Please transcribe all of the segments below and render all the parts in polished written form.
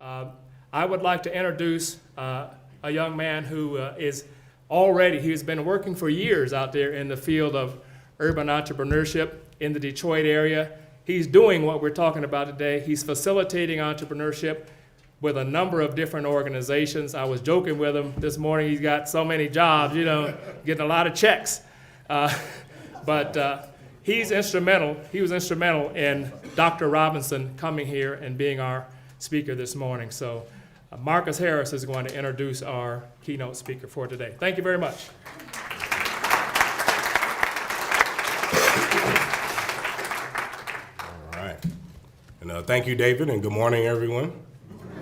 I would like to introduce a young man who he's been working for years out there in the field of urban entrepreneurship in the Detroit area. He's doing what we're talking about today. He's facilitating entrepreneurship with a number of different organizations. I was joking with him this morning. He's got so many jobs, getting a lot of checks. But he's instrumental. He was instrumental in Dr. Robinson coming here and being our speaker this morning. So Marcus Harris is going to introduce our keynote speaker for today. Thank you very much. All right. And thank you, David, and good morning, everyone.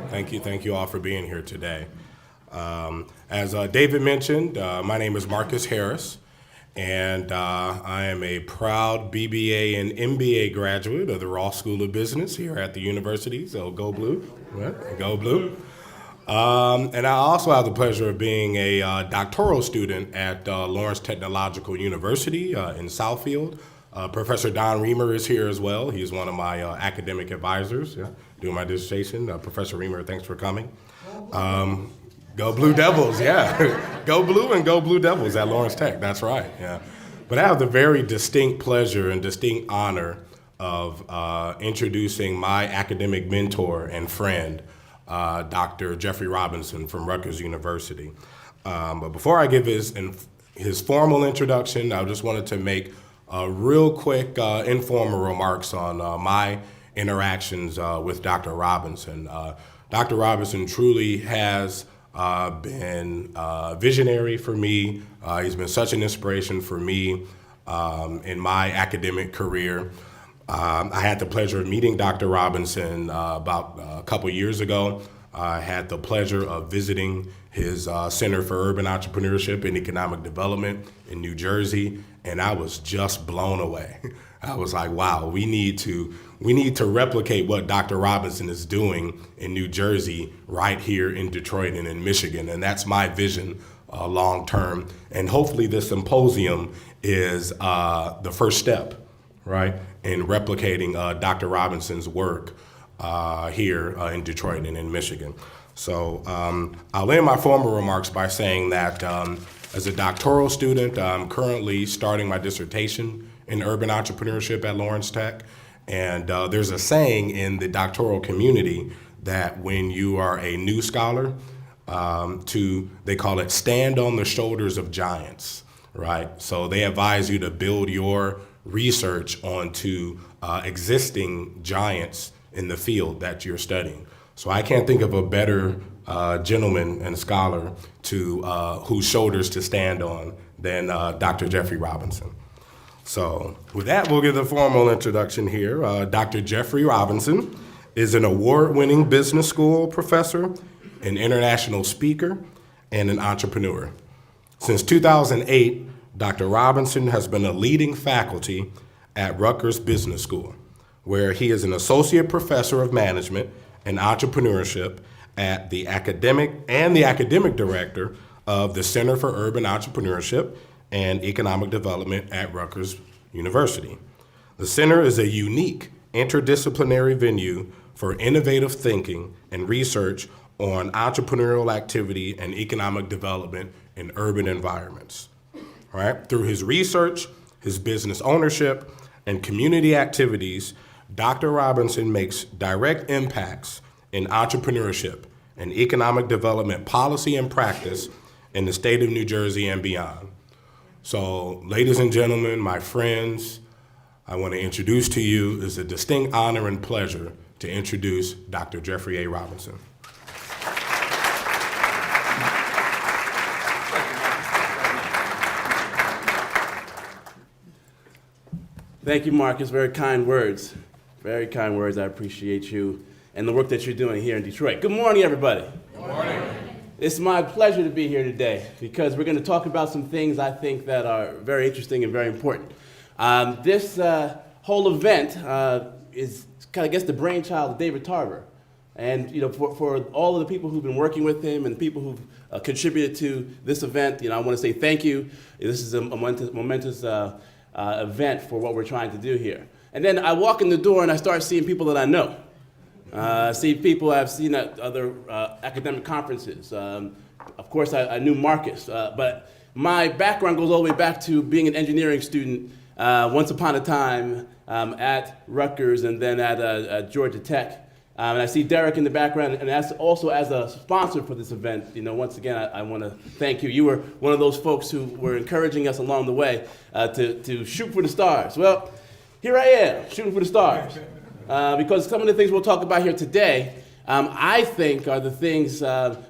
Thank you all for being here today. As David mentioned, my name is Marcus Harris, and I am a proud BBA and MBA graduate of the Ross School of Business here at the university, so go blue, right? Go blue. And I also have the pleasure of being a doctoral student at Lawrence Technological University in Southfield. Professor Don Reamer is here as well. He's one of my academic advisors doing my dissertation. Professor Reamer, thanks for coming. Go Blue Devils, yeah. Go Blue and go Blue Devils at Lawrence Tech, that's right, yeah. But I have the very distinct pleasure and distinct honor of introducing my academic mentor and friend, Dr. Jeffrey Robinson from Rutgers University. But before I give his formal introduction, I just wanted to make real quick informal remarks on my interactions with Dr. Robinson. Dr. Robinson truly has been visionary for me. He's been such an inspiration for me in my academic career. I had the pleasure of meeting Dr. Robinson about a couple years ago. I had the pleasure of visiting his Center for Urban Entrepreneurship and Economic Development in New Jersey, and I was just blown away. I was like, wow, we need to replicate what Dr. Robinson is doing in New Jersey right here in Detroit and in Michigan, and that's my vision long term. And hopefully this symposium is the first step, right, in replicating Dr. Robinson's work here in Detroit and in Michigan. So I'll end my formal remarks by saying that as a doctoral student, I'm currently starting my dissertation in urban entrepreneurship at Lawrence Tech. And there's a saying in the doctoral community that when you are a new scholar, they call it stand on the shoulders of giants, right? So they advise you to build your research onto existing giants in the field that you're studying. So I can't think of a better gentleman and scholar whose shoulders to stand on than Dr. Jeffrey Robinson. So with that, we'll give the formal introduction here. Dr. Jeffrey Robinson is an award-winning business school professor, an international speaker, and an entrepreneur. Since 2008, Dr. Robinson has been a leading faculty at Rutgers Business School, where he is an associate professor of management and entrepreneurship at the academic director of the Center for Urban Entrepreneurship and Economic Development at Rutgers University. The center is a unique interdisciplinary venue for innovative thinking and research on entrepreneurial activity and economic development in urban environments. All right? Through his research, his business ownership, and community activities, Dr. Robinson makes direct impacts in entrepreneurship and economic development policy and practice in the state of New Jersey and beyond. So, ladies and gentlemen, my friends, I want to introduce to you, it's a distinct honor and pleasure to introduce Dr. Jeffrey A. Robinson. Thank you, Marcus. Very kind words. Very kind words. I appreciate you and the work that you're doing here in Detroit. Good morning, everybody. Good morning. It's my pleasure to be here today because we're going to talk about some things I think that are very interesting and very important. This whole event is kind of, I guess, the brainchild of David Tarver. And for all of the people who've been working with him and people who've contributed to this event, I want to say thank you. This is a momentous event for what we're trying to do here. And then I walk in the door and I start seeing people that I know. See people I've seen at other academic conferences. Of course, I knew Marcus, but my background goes all the way back to being an engineering student once upon a time at Rutgers and then at Georgia Tech. And I see Derek in the background, and also as a sponsor for this event. Once again, I want to thank you. You were one of those folks who were encouraging us along the way to shoot for the stars. Well, here I am, shooting for the stars. Because some of the things we'll talk about here today, I think are the things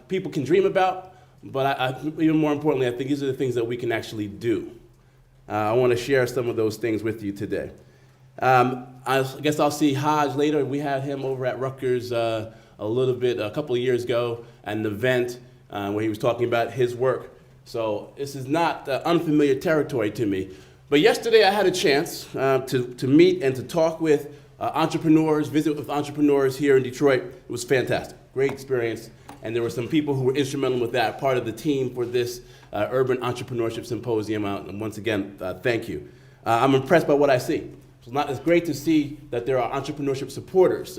people can dream about, but even more importantly, I think these are the things that we can actually do. I want to share some of those things with you today. I guess I'll see Haj later. We had him over at Rutgers a couple of years ago at an event where he was talking about his work. So this is not unfamiliar territory to me. But yesterday I had a chance to meet and to talk with entrepreneurs, visit with entrepreneurs here in Detroit. It was fantastic, great experience. And there were some people who were instrumental with that, part of the team for this Urban Entrepreneurship Symposium. And once again, thank you. I'm impressed by what I see. It's great to see that there are entrepreneurship supporters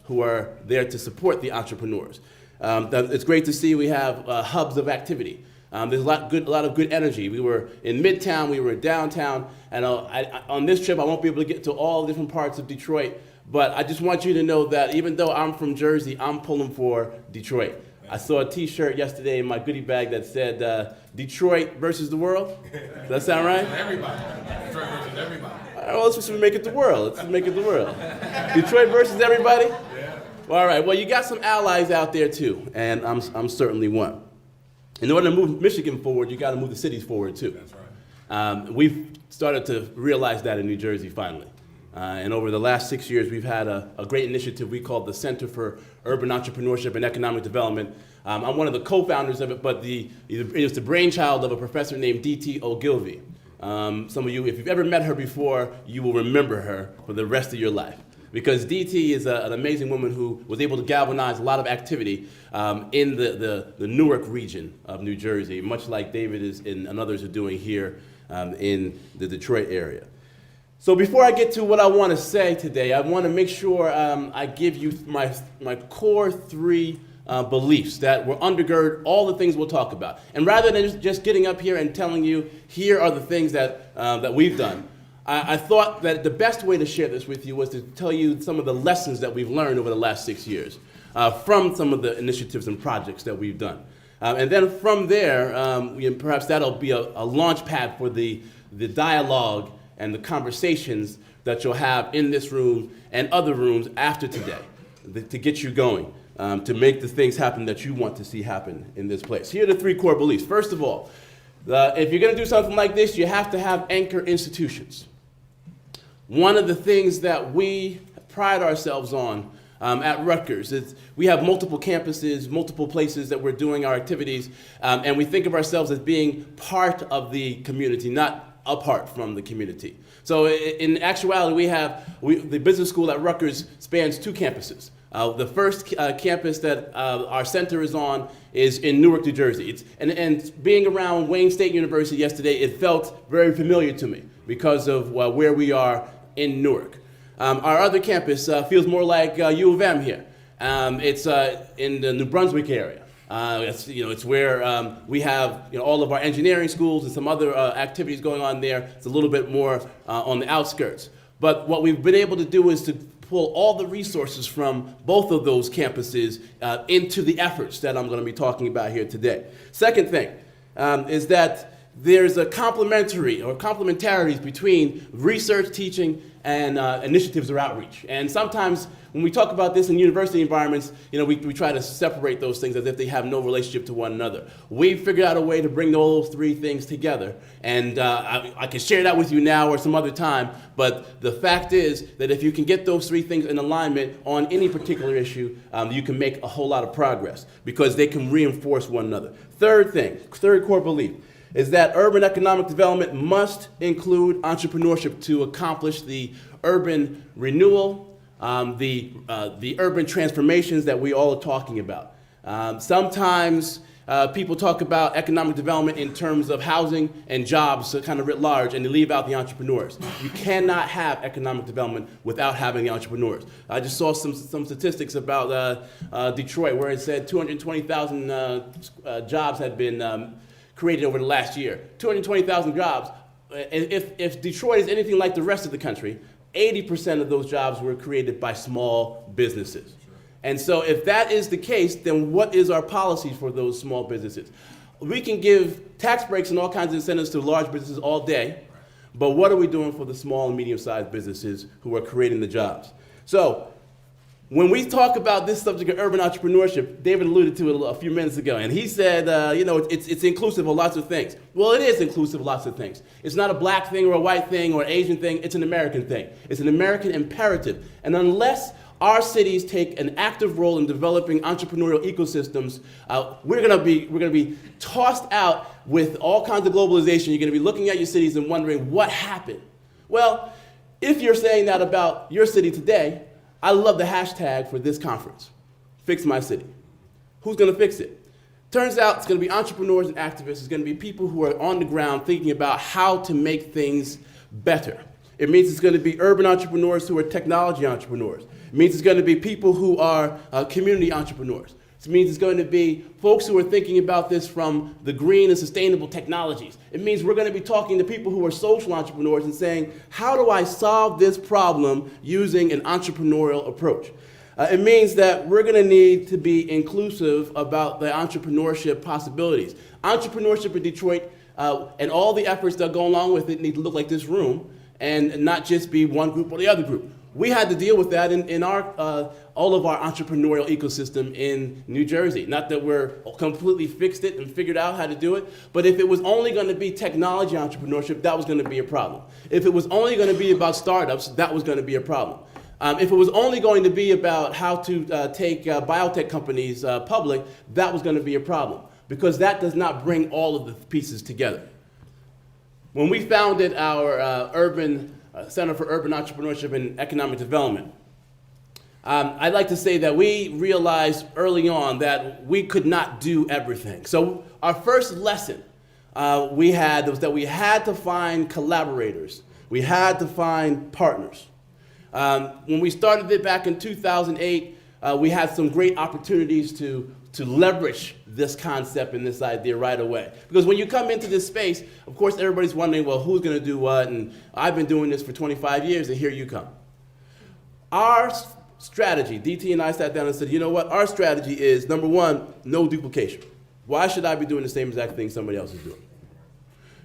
who are there to support the entrepreneurs. It's great to see we have hubs of activity. There's a lot of good energy. We were in Midtown, we were in downtown, and on this trip I won't be able to get to all different parts of Detroit, but I just want you to know that even though I'm from Jersey, I'm pulling for Detroit. I saw a t-shirt yesterday in my goodie bag that said, Detroit versus the world. Does that sound right? Everybody. Detroit versus everybody. All right, well, let's just make it the world. Let's make it the world. Detroit versus everybody? Yeah. All right, well, you got some allies out there too, and I'm certainly one. In order to move Michigan forward, you got to move the cities forward too. That's right. We've started to realize that in New Jersey finally. And over the last 6 years, we've had a great initiative we call the Center for Urban Entrepreneurship and Economic Development. I'm one of the co-founders of it, but it was the brainchild of a professor named D.T. Ogilvy. Some of you, if you've ever met her before, you will remember her for the rest of your life. Because D.T. is an amazing woman who was able to galvanize a lot of activity in the Newark region of New Jersey, much like David and others are doing here in the Detroit area. So before I get to what I want to say today, I want to make sure I give you my core three beliefs that will undergird all the things we'll talk about. And rather than just getting up here and telling you, here are the things that we've done, I thought that the best way to share this with you was to tell you some of the lessons that we've learned over the last 6 years from some of the initiatives and projects that we've done. And then from there, perhaps that'll be a launch pad for the dialogue and the conversations that you'll have in this room and other rooms after today to get you going, to make the things happen that you want to see happen in this place. Here are the three core beliefs. First of all, if you're going to do something like this, you have to have anchor institutions. One of the things that we pride ourselves on at Rutgers is we have multiple campuses, multiple places that we're doing our activities, and we think of ourselves as being part of the community, not apart from the community. So in actuality, the business school at Rutgers spans two campuses. The first campus that our center is on is in Newark, New Jersey. And being around Wayne State University yesterday, it felt very familiar to me because of where we are in Newark. Our other campus feels more like U of M here. It's in the New Brunswick area. It's where we have all of our engineering schools and some other activities going on there. It's a little bit more on the outskirts. But what we've been able to do is to pull all the resources from both of those campuses into the efforts that I'm going to be talking about here today. Second thing is that there's a complementarities between research, teaching, and initiatives or outreach. And sometimes when we talk about this in university environments, we try to separate those things as if they have no relationship to one another. We've figured out a way to bring all those three things together. And I can share that with you now or some other time, but the fact is that if you can get those three things in alignment on any particular issue, you can make a whole lot of progress because they can reinforce one another. Third core belief, is that urban economic development must include entrepreneurship to accomplish the urban renewal, the urban transformations that we all are talking about. Sometimes people talk about economic development in terms of housing and jobs, so kind of writ large, and they leave out the entrepreneurs. You cannot have economic development without having the entrepreneurs. I just saw some statistics about Detroit, where it said 220,000 jobs had been created over the last year. 220,000 jobs. If Detroit is anything like the rest of the country, 80% of those jobs were created by small businesses. And so if that is the case, then what is our policy for those small businesses? We can give tax breaks and all kinds of incentives to large businesses all day, but what are we doing for the small and medium-sized businesses who are creating the jobs? So when we talk about this subject of urban entrepreneurship, David alluded to it a few minutes ago, and he said, it's inclusive of lots of things. Well, it is inclusive of lots of things. It's not a black thing or a white thing or an Asian thing. It's an American thing. It's an American imperative. And unless our cities take an active role in developing entrepreneurial ecosystems, we're going to be tossed out with all kinds of globalization. You're going to be looking at your cities and wondering what happened. Well, if you're saying that about your city today, I love the hashtag for this conference, Fix My City. Who's going to fix it? Turns out it's going to be entrepreneurs and activists. It's going to be people who are on the ground thinking about how to make things better. It means it's going to be urban entrepreneurs who are technology entrepreneurs. It means it's going to be people who are community entrepreneurs. It means it's going to be folks who are thinking about this from the green and sustainable technologies. It means we're going to be talking to people who are social entrepreneurs and saying, how do I solve this problem using an entrepreneurial approach? It means that we're going to need to be inclusive about the entrepreneurship possibilities. Entrepreneurship in Detroit and all the efforts that go along with it need to look like this room and not just be one group or the other group. We had to deal with that in our all of our entrepreneurial ecosystem in New Jersey. Not that we're completely fixed it and figured out how to do it, but if it was only going to be technology entrepreneurship, that was going to be a problem. If it was only going to be about startups, that was going to be a problem. If it was only going to be about how to take biotech companies public, that was going to be a problem, because that does not bring all of the pieces together. When we founded our Center for Urban Entrepreneurship and Economic Development, I'd like to say that we realized early on that we could not do everything. So our first lesson we had was that we had to find collaborators. We had to find partners. When we started it back in 2008, we had some great opportunities to leverage this concept and this idea right away. Because when you come into this space, of course, everybody's wondering, well, who's going to do what? And I've been doing this for 25 years, and here you come. Our strategy, DT and I sat down and said, you know what? Our strategy is, number one, no duplication. Why should I be doing the same exact thing somebody else is doing?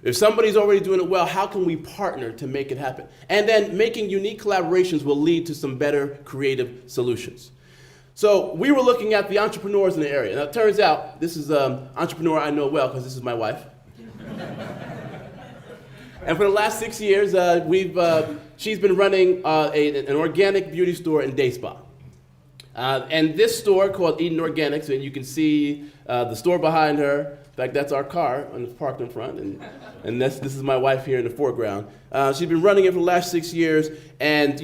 If somebody's already doing it well, how can we partner to make it happen? And then making unique collaborations will lead to some better creative solutions. So we were looking at the entrepreneurs in the area. Now it turns out this is an entrepreneur I know well because this is my wife. And for the last 6 years, she's been running an organic beauty store in Day Spa. And this store called Eden Organics, and you can see the store behind her. In fact, that's our car, and it's parked in front, and this is my wife here in the foreground. She's been running it for the last 6 years, and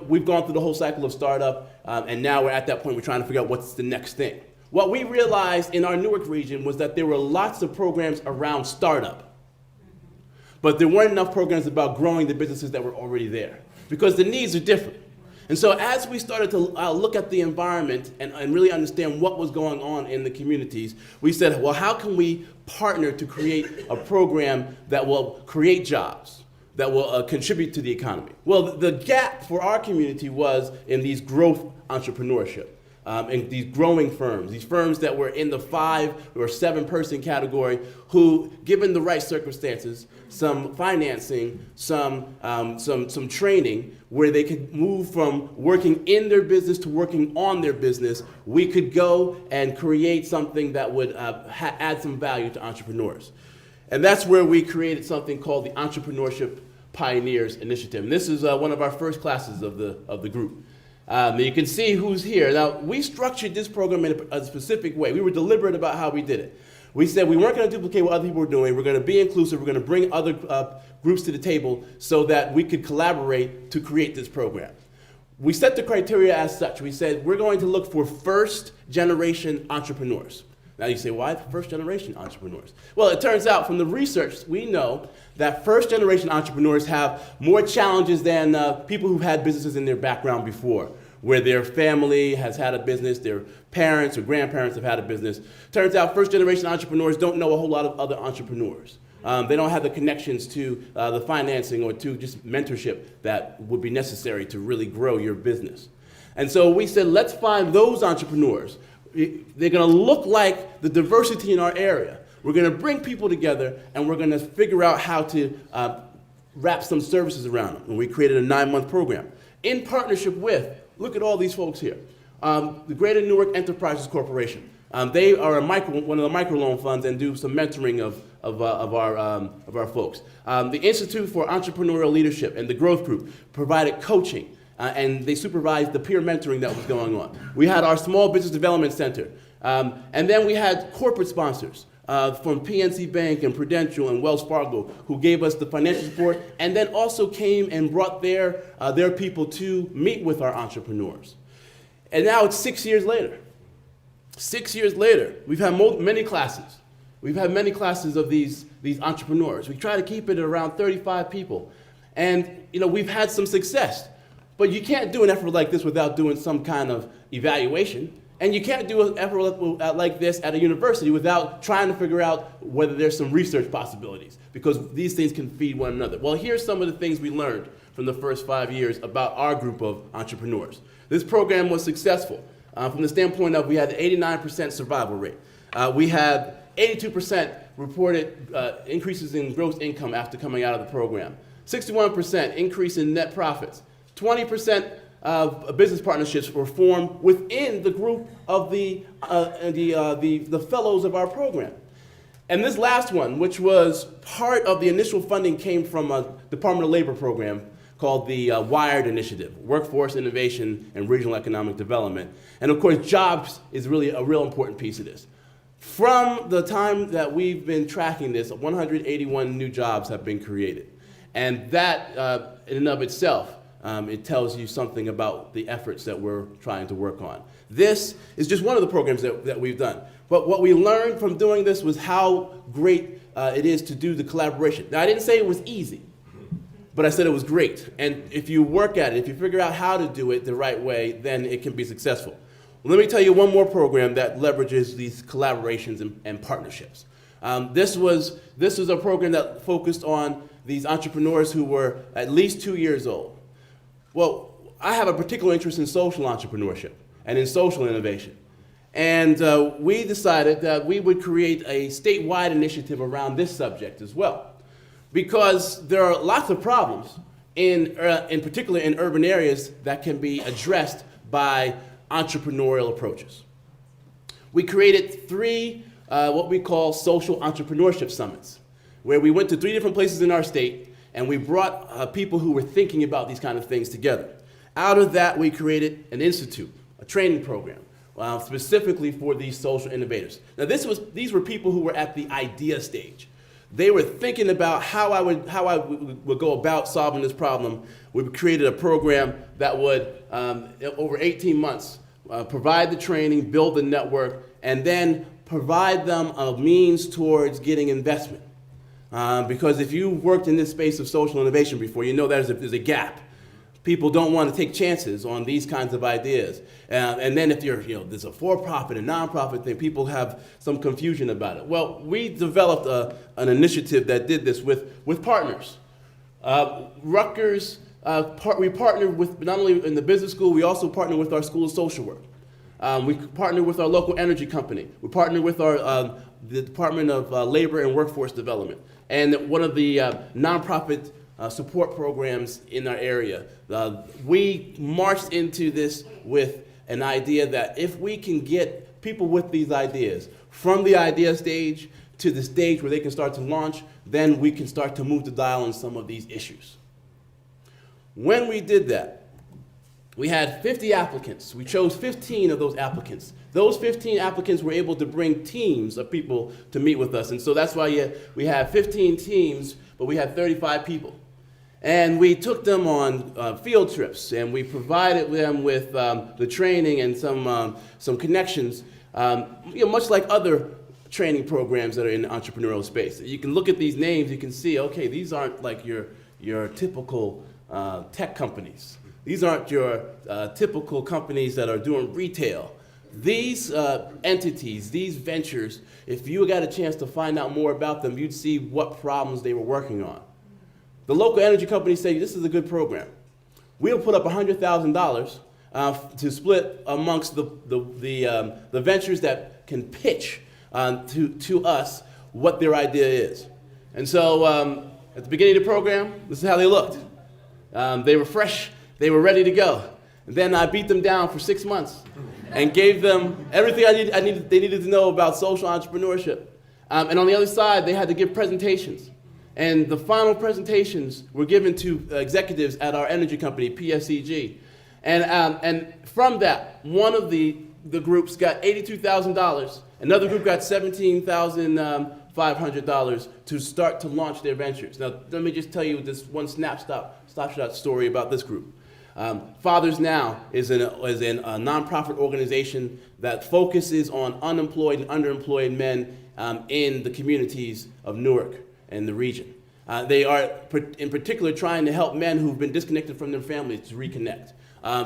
we've gone through the whole cycle of startup, and now we're at that point we're trying to figure out what's the next thing. What we realized in our Newark region was that there were lots of programs around startup, but there weren't enough programs about growing the businesses that were already there, because the needs are different. And so as we started to look at the environment and really understand what was going on in the communities, we said, well, how can we partner to create a program that will create jobs, that will contribute to the economy? Well, the gap for our community was in these growth entrepreneurship, in these growing firms, these firms that were in the 5 or 7 person category who, given the right circumstances, some financing, some training, where they could move from working in their business to working on their business, we could go and create something that would add some value to entrepreneurs. And that's where we created something called the Entrepreneurship Pioneers Initiative. And this is one of our first classes of the group. You can see who's here. Now, we structured this program in a specific way. We were deliberate about how we did it. We said we weren't going to duplicate what other people were doing. We're going to be inclusive. We're going to bring other groups to the table so that we could collaborate to create this program. We set the criteria as such. We said we're going to look for first-generation entrepreneurs. Now you say, why first-generation entrepreneurs? Well, it turns out from the research, we know that first-generation entrepreneurs have more challenges than people who've had businesses in their background before, where their family has had a business, their parents or grandparents have had a business. Turns out first-generation entrepreneurs don't know a whole lot of other entrepreneurs. They don't have the connections to the financing or to just mentorship that would be necessary to really grow your business. And so we said, let's find those entrepreneurs. They're going to look like the diversity in our area. We're going to bring people together, and we're going to figure out how to wrap some services around them. And we created a 9-month program in partnership with, look at all these folks here, the Greater Newark Enterprises Corporation. They are one of the microloan funds and do some mentoring of our folks. The Institute for Entrepreneurial Leadership and the Growth Group provided coaching. And they supervised the peer mentoring that was going on. We had our Small Business Development Center. And then we had corporate sponsors from PNC Bank and Prudential and Wells Fargo who gave us the financial support and then also came and brought their people to meet with our entrepreneurs. And now it's 6 years later. 6 years later, we've had many classes. We've had many classes of these entrepreneurs. We try to keep it at around 35 people. And we've had some success. But you can't do an effort like this without doing some kind of evaluation. And you can't do an effort like this at a university without trying to figure out whether there's some research possibilities, because these things can feed one another. Well, here's some of the things we learned from the first 5 years about our group of entrepreneurs. This program was successful from the standpoint of we had an 89% survival rate. We had 82% reported increases in gross income after coming out of the program, 61% increase in net profits, 20% of business partnerships were formed within the group of the fellows of our program. And this last one, which was part of the initial funding, came from a Department of Labor program called the WIRED Initiative, Workforce Innovation and Regional Economic Development. And of course, jobs is really a real important piece of this. From the time that we've been tracking this, 181 new jobs have been created. And that, in and of itself, it tells you something about the efforts that we're trying to work on. This is just one of the programs that we've done. But what we learned from doing this was how great it is to do the collaboration. Now, I didn't say it was easy, but I said it was great. And if you work at it, if you figure out how to do it the right way, then it can be successful. Well, let me tell you one more program that leverages these collaborations and partnerships. This was a program that focused on these entrepreneurs who were at least 2 years old. Well, I have a particular interest in social entrepreneurship and in social innovation. And we decided that we would create a statewide initiative around this subject as well. Because there are lots of problems, in particular in urban areas, that can be addressed by entrepreneurial approaches. We created 3 what we call social entrepreneurship summits, where we went to 3 different places in our state, and we brought people who were thinking about these kind of things together. Out of that, we created an institute, a training program, specifically for these social innovators. Now, these were people who were at the idea stage. They were thinking about how I would go about solving this problem. We created a program that would, over 18 months, provide the training, build the network, and then provide them a means towards getting investment. Because if you worked in this space of social innovation before, you know there's a gap. People don't want to take chances on these kinds of ideas. And then if there's a for-profit and non-profit thing, people have some confusion about it. Well, we developed an initiative that did this with partners. Rutgers, we partnered with, not only in the business school, we also partnered with our School of Social Work. We partnered with our local energy company. We partnered with the Department of Labor and Workforce Development, and one of the nonprofit support programs in our area. We marched into this with an idea that if we can get people with these ideas from the idea stage to the stage where they can start to launch, then we can start to move the dial on some of these issues. When we did that, we had 50 applicants. We chose 15 of those applicants. Those 15 applicants were able to bring teams of people to meet with us. And so that's why we had 15 teams, but we had 35 people. And we took them on field trips, and we provided them with the training and some connections much like other training programs that are in the entrepreneurial space. You can look at these names, you can see, okay, these aren't like your typical tech companies. These aren't your typical companies that are doing retail. These entities, these ventures, if you got a chance to find out more about them, you'd see what problems they were working on. The local energy companies say, this is a good program. We'll put up $100,000 to split amongst the ventures that can pitch to us what their idea is. And so at the beginning of the program, this is how they looked. They were fresh, they were ready to go. And then I beat them down for 6 months and gave them everything they needed to know about social entrepreneurship. And on the other side, they had to give presentations. And the final presentations were given to executives at our energy company, PSEG. And from that, one of the groups got $82,000. Another group got $17,500 to start to launch their ventures. Now, let me just tell you this one snapshot story about this group. Fathers Now is a nonprofit organization that focuses on unemployed and underemployed men in the communities of Newark and the region. They are in particular trying to help men who've been disconnected from their families to reconnect,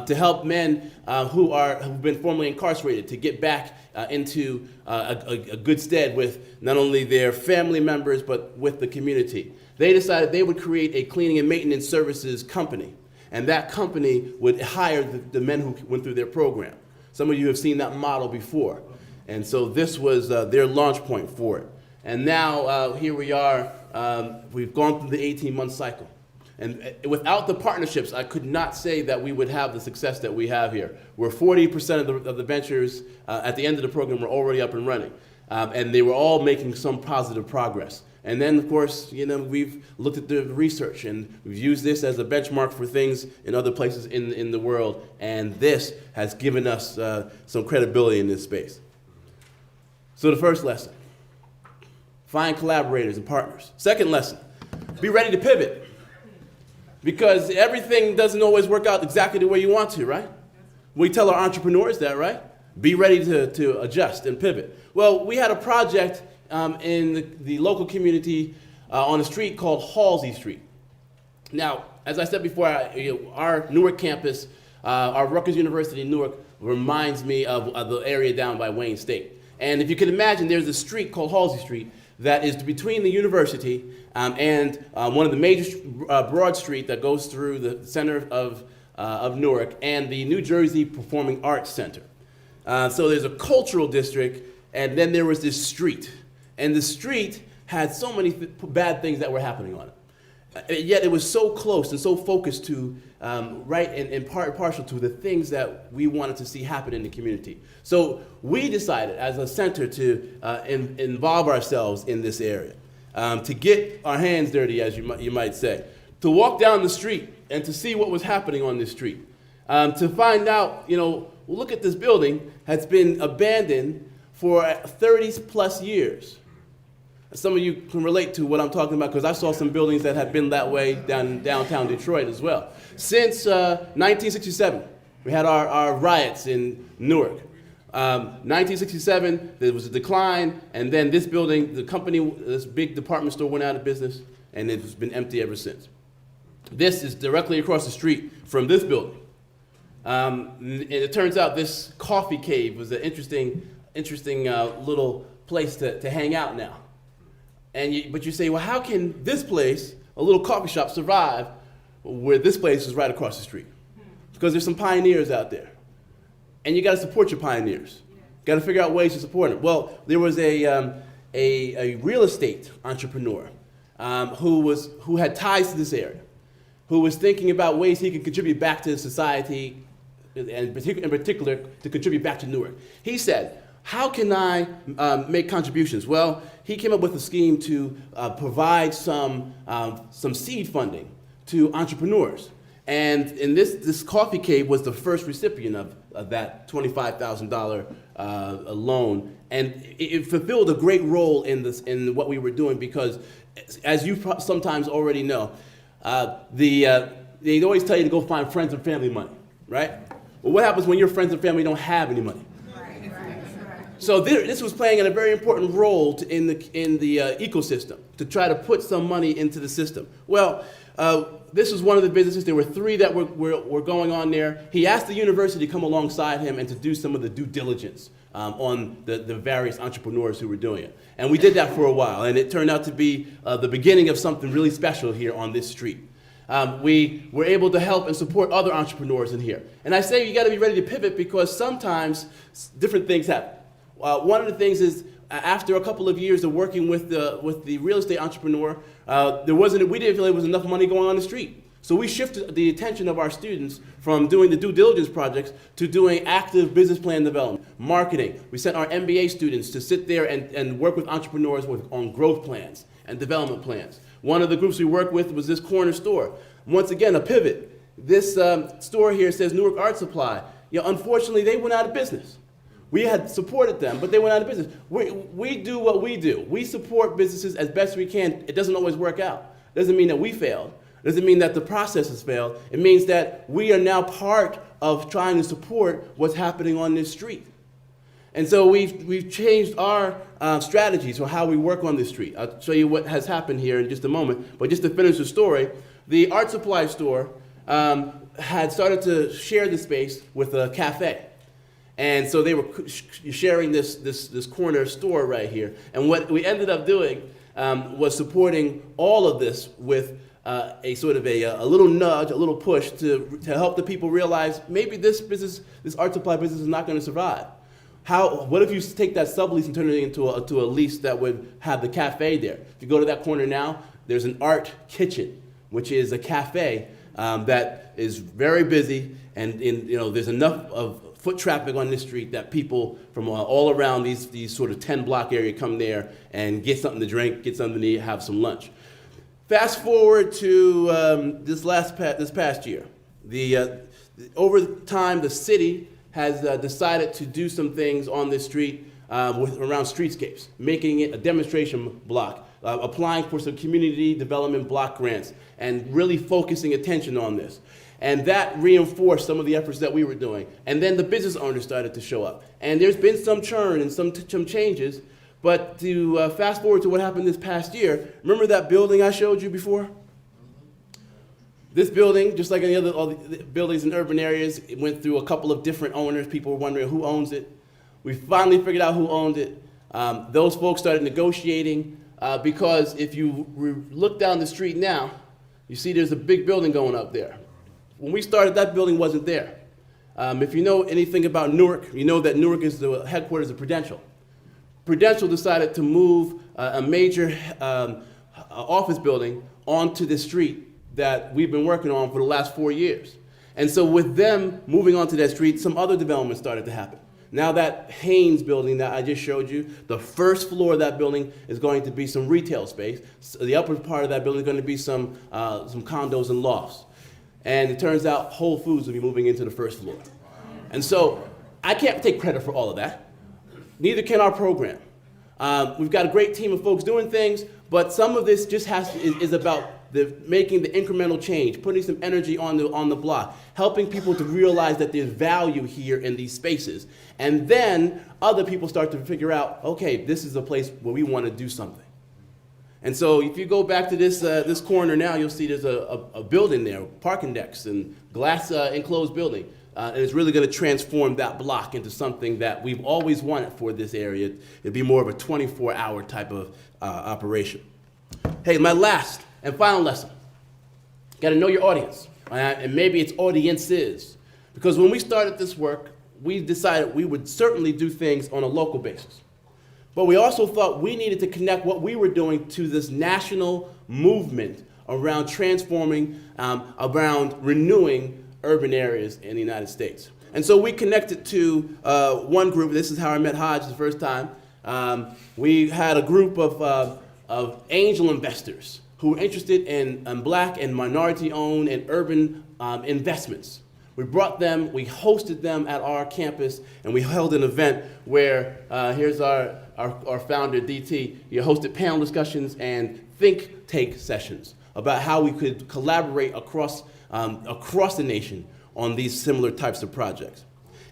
to help men who've been formerly incarcerated to get back into a good stead with not only their family members but with the community. They decided they would create a cleaning and maintenance services company. And that company would hire the men who went through their program. Some of you have seen that model before. And so this was their launch point for it. And now here we are, we've gone through the 18-month cycle. And without the partnerships, I could not say that we would have the success that we have here. Where 40% of the ventures at the end of the program were already up and running. And they were all making some positive progress. And then, of course, we've looked at the research, and we've used this as a benchmark for things in other places in the world, and this has given us some credibility in this space. So the first lesson, find collaborators and partners. Second lesson, be ready to pivot, because everything doesn't always work out exactly the way you want to, right? We tell our entrepreneurs that, right? Be ready to adjust and pivot. Well, we had a project in the local community on a street called Halsey Street. Now, as I said before, our Newark campus, our Rutgers University in Newark, reminds me of the area down by Wayne State. And if you can imagine, there's a street called Halsey Street that is between the university and one of the major Broad Street that goes through the center of Newark and the New Jersey Performing Arts Center. So there's a cultural district, and then there was this street. And the street had so many bad things that were happening on it. Yet it was so close and so focused to, right, and partial to the things that we wanted to see happen in the community. So we decided as a center to involve ourselves in this area, to get our hands dirty, as you might say, to walk down the street and to see what was happening on this street, to find out, look at this building has been abandoned for 30 plus years. Some of you can relate to what I'm talking about because I saw some buildings that had been that way downtown Detroit as well. Since 1967, we had our riots in Newark. 1967, there was a decline, and then this building, the company, this big department store went out of business, and it's been empty ever since. This is directly across the street from this building. And it turns out this coffee cave was an interesting little place to hang out now. But you say, well, how can this place, a little coffee shop, survive where this place is right across the street? Because there's some pioneers out there. And you got to support your pioneers. Got to figure out ways to support them. Well, there was a real estate entrepreneur who had ties to this area, who was thinking about ways he could contribute back to society, and in particular, to contribute back to Newark. He said, how can I make contributions? Well, he came up with a scheme to provide some seed funding to entrepreneurs. And in this coffee cave was the first recipient of that $25,000 loan. And it fulfilled a great role in what we were doing because, as you sometimes already know, they always tell you to go find friends and family money, right? Well, what happens when your friends and family don't have any money? So this was playing a very important role in the ecosystem to try to put some money into the system. Well, this was one of the businesses. There were 3 that were going on there. He asked the university to come alongside him and to do some of the due diligence on the various entrepreneurs who were doing it. And we did that for a while, and it turned out to be the beginning of something really special here on this street. We were able to help and support other entrepreneurs in here. And I say you got to be ready to pivot because sometimes different things happen. One of the things is after a couple of years of working with the real estate entrepreneur, we didn't feel there was enough money going on the street. So we shifted the attention of our students from doing the due diligence projects to doing active business plan development, marketing. We sent our MBA students to sit there and work with entrepreneurs on growth plans and development plans. One of the groups we worked with was this corner store. Once again, a pivot. This store here says Newark Art Supply. Unfortunately, they went out of business. We had supported them, but they went out of business. We do what we do. We support businesses as best we can. It doesn't always work out. It doesn't mean that we failed. It doesn't mean that the process has failed. It means that we are now part of trying to support what's happening on this street. And so we've changed our strategies for how we work on this street. I'll show you what has happened here in just a moment. But just to finish the story, the art supply store had started to share the space with a cafe. And so they were sharing this corner store right here. And what we ended up doing was supporting all of this with a sort of a little nudge, a little push to help the people realize maybe this art supply business is not going to survive. What if you take that sublease and turn it into a lease that would have the cafe there? If you go to that corner now, there's an art kitchen, which is a cafe that is very busy, and there's enough of foot traffic on this street that people from all around these sort of 10-block area come there and get something to drink, get something to eat, have some lunch. Fast forward to this past year. Over time, the city has decided to do some things on this street around streetscapes, making it a demonstration block, applying for some community development block grants, and really focusing attention on this. And that reinforced some of the efforts that we were doing. And then the business owners started to show up. And there's been some churn and some changes. But to fast forward to what happened this past year, remember that building I showed you before? This building, just like all the buildings in urban areas, it went through a couple of different owners. People were wondering who owns it. We finally figured out who owned it. Those folks started negotiating because if you look down the street now, you see there's a big building going up there. When we started, that building wasn't there. If you know anything about Newark, you know that Newark is the headquarters of Prudential. Prudential decided to move a major office building onto the street that we've been working on for the last 4 years. And so with them moving onto that street, some other development started to happen. Now that Haynes building that I just showed you, the first floor of that building is going to be some retail space. So the upper part of that building is going to be some condos and lofts. And it turns out Whole Foods will be moving into the first floor. And so I can't take credit for all of that. Neither can our program. We've got a great team of folks doing things, but some of this just is about making the incremental change, putting some energy on the block, helping people to realize that there's value here in these spaces. And then other people start to figure out, okay, this is a place where we want to do something. And so if you go back to this corner now, you'll see there's a building there, parking decks and glass enclosed building. And it's really going to transform that block into something that we've always wanted for this area. It'd be more of a 24-hour type of operation. Hey, my last and final lesson. You got to know your audience, and maybe it's audiences. Because when we started this work, we decided we would certainly do things on a local basis. But we also thought we needed to connect what we were doing to this national movement around transforming, around renewing urban areas in the United States. And so we connected to one group. This is how I met Hodge the first time. We had a group of angel investors who were interested in black and minority-owned and urban investments. We brought them, we hosted them at our campus, and we held an event where, here's our founder, DT. He hosted panel discussions and think tank sessions about how we could collaborate across the nation on these similar types of projects.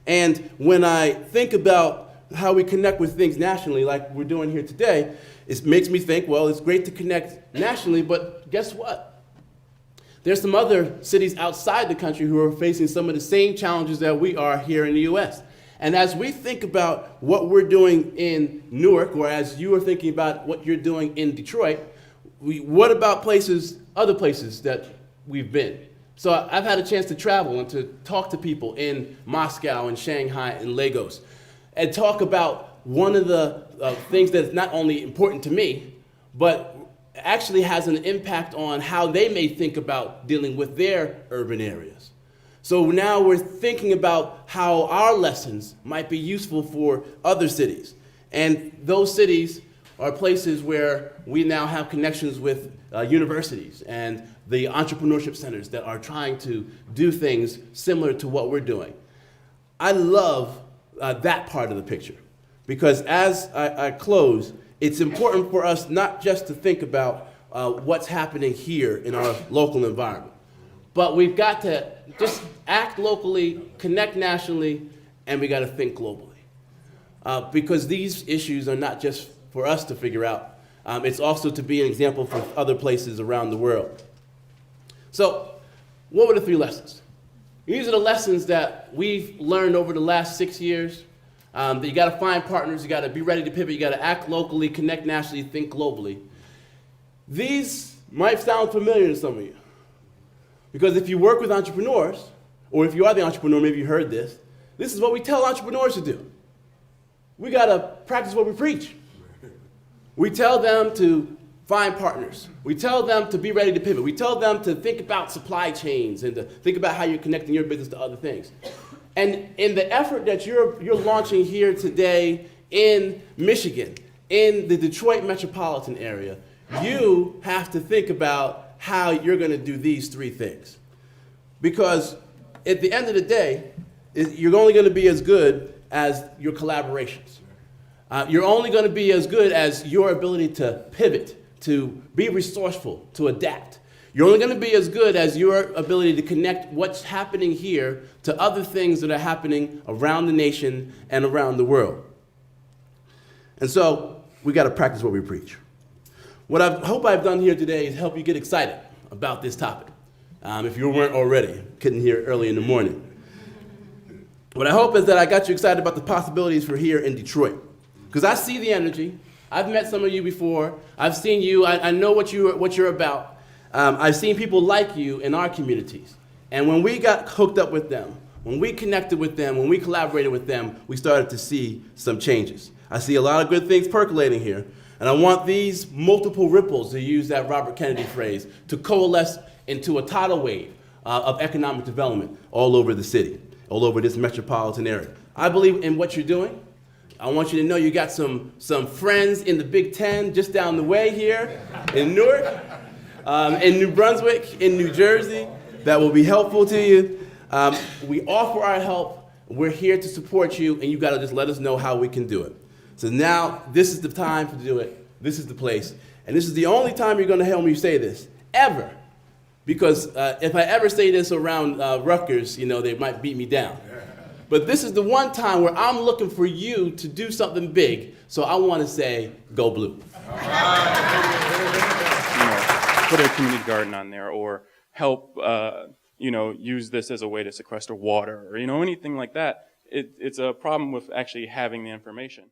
And when I think about how we connect with things nationally, like we're doing here today, it makes me think, well, it's great to connect nationally, but guess what? There's some other cities outside the country who are facing some of the same challenges that we are here in the U.S. And as we think about what we're doing in Newark, or as you are thinking about what you're doing in Detroit, what about other places that we've been? So I've had a chance to travel and to talk to people in Moscow and Shanghai and Lagos and talk about one of the things that's not only important to me, but actually has an impact on how they may think about dealing with their urban areas. So now we're thinking about how our lessons might be useful for other cities. And those cities are places where we now have connections with universities and the entrepreneurship centers that are trying to do things similar to what we're doing. I love that part of the picture, because as I close, it's important for us not just to think about what's happening here in our local environment, but we've got to just act locally, connect nationally, and we got to think globally. Because these issues are not just for us to figure out, it's also to be an example for other places around the world. So, what were the 3 lessons? These are the lessons that we've learned over the last 6 years. That you got to find partners, you got to be ready to pivot, you got to act locally, connect nationally, think globally. These might sound familiar to some of you. Because if you work with entrepreneurs, or if you are the entrepreneur, maybe you heard this is what we tell entrepreneurs to do. We got to practice what we preach. We tell them to find partners. We tell them to be ready to pivot. We tell them to think about supply chains and to think about how you're connecting your business to other things. And in the effort that you're launching here today in Michigan, in the Detroit metropolitan area, you have to think about how you're going to do these 3 things. Because at the end of the day, you're only going to be as good as your collaborations. You're only going to be as good as your ability to pivot, to be resourceful, to adapt. You're only going to be as good as your ability to connect what's happening here to other things that are happening around the nation and around the world. And so we got to practice what we preach. What I hope I've done here today is help you get excited about this topic. If you weren't already, couldn't hear early in the morning. What I hope is that I got you excited about the possibilities for here in Detroit. Because I see the energy. I've met some of you before. I've seen you. I know what you're about. I've seen people like you in our communities. And when we got hooked up with them, when we connected with them, when we collaborated with them, we started to see some changes. I see a lot of good things percolating here. And I want these multiple ripples, to use that Robert Kennedy phrase, to coalesce into a tidal wave of economic development all over the city, all over this metropolitan area. I believe in what you're doing. I want you to know you got some friends in the Big Ten just down the way here in Newark, in New Brunswick, in New Jersey, that will be helpful to you. We offer our help. We're here to support you, and you got to just let us know how we can do it. So now, this is the time to do it. This is the place. And this is the only time you're going to hear me say this, ever. Because if I ever say this around Rutgers, they might beat me down. But this is the one time where I'm looking for you to do something big. So I want to say, go blue. Put a community garden on there, or help, use this as a way to sequester water, or, anything like that. It's a problem with actually having the information.